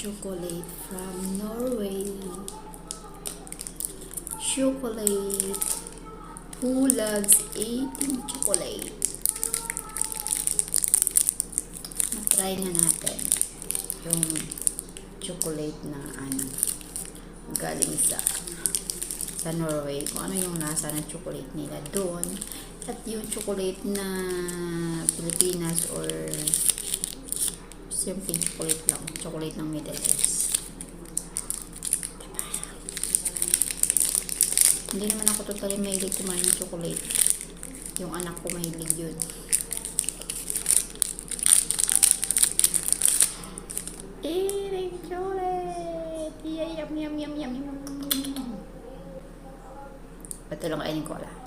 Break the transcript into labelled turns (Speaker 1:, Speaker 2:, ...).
Speaker 1: chocolate from Norway. Chocolate. Who loves eating chocolate? Matry nga natin yung chocolate na galing sa Norway. Kung ano yung lasa ng chocolate nila doon. At yung chocolate na Pilipinas or simple chocolate lang. Chocolate ng Middle East. Hindi naman ako totally mahilig kumain ng chocolate. Yung anak ko mahilig yun. Eating chocolate! Yum, yum, yum, yum, yum. Ito lang kainin ko lang.